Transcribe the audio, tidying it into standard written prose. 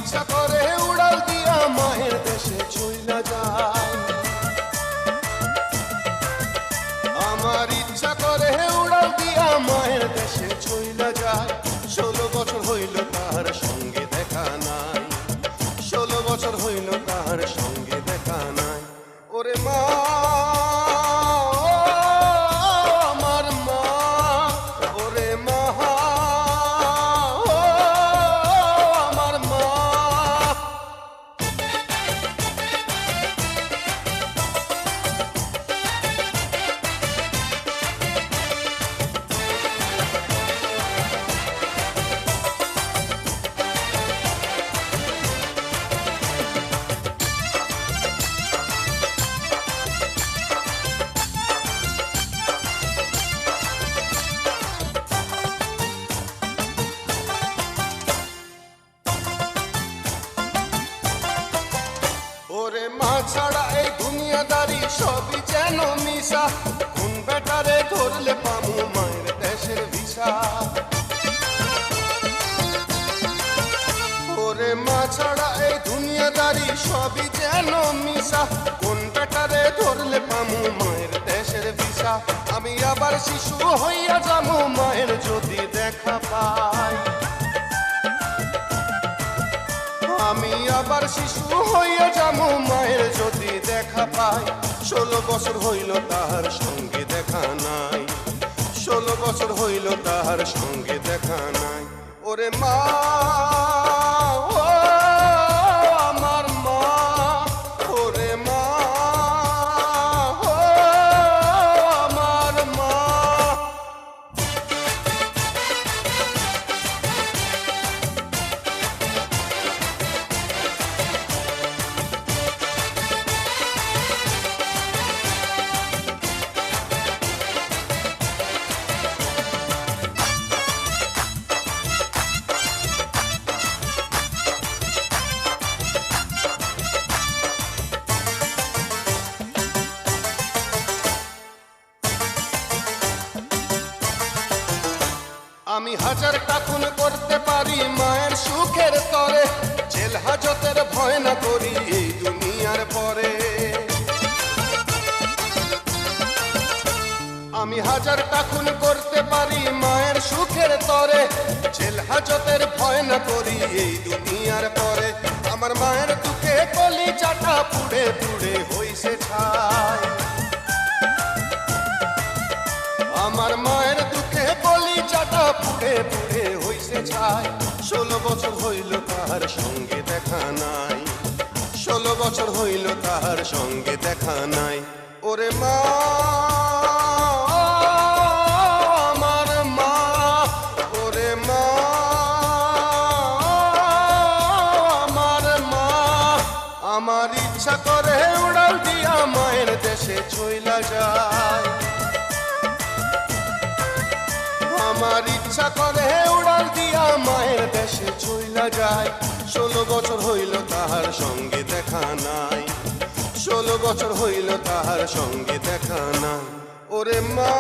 ইচ্ছা করে উড়াল দিয়া মায়ের দেশে চইলা যায়। আমার ইচ্ছা করে উড়াল দিয়া মায়ের দেশে চইলা যায়। 16 বছর হইল তার সঙ্গে দেখা নাই, 16 বছর হইল তার সঙ্গে দেখা নাই। ওরে মা, আমার মা, ওরে মা, আমার মা। ওরে মা ছাড়া এই দুনিয়াদারি সবই যেন মিশা, কোন বেটারে ধরলে পামু মায়ের দেশের ভিসা। ওরে মা ছাড়া এই দুনিয়াদারি সবই যেন মিশা, কোন বেটারে ধরলে পামু মায়ের দেশের ভিসা। আমি আবার শিশু হইয়া যামু মায়ের যদি দেখা পাই, আমি আবার শিশু হইয়া যামু মায়ের যদি দেখা পাই। 16 বছর হইল তাহার সঙ্গে দেখা নাই, 16 বছর হইল তাহার সঙ্গে দেখা নাই। ওরে মা, ও আমার মা, ওরে মা, ও আমার মা। আমি হাজারটা খুন করতে পারি মায়ের সুখের তরে, জেল হাজতের ভয় না করি এই দুনিয়ার পরে। আমি হাজারটা খুন করতে পারি মায়ের সুখের তরে, জেল হাজতের ভয় না করি এই দুনিয়ার পরে। আমার মায়ের দুঃখে কলিজাটা পুড়ে পুড়ে হইছে ছাই, আমার মায়ের দুঃখে কলিজাটা পুড়ে পুড়ে হইছে ছাই। 16 বছর হইল তাহার সঙ্গে দেখা নাই, 16 বছর হইল তাহার সঙ্গে দেখা নাই। ওরে মা, আমার মা, ওরে মা, আমার মা। আমার ইচ্ছা করে উড়াল দিয়া মায়ের দেশে চইলা যায়, আমার ইচ্ছা করে উড়াল দিয়া মায়ের দেশে চইলা যায়। 16 বছর হইল তাহার সঙ্গে দেখা নাই, 16 বছর হইল তাহার সঙ্গে দেখা নাই। ওরে মা।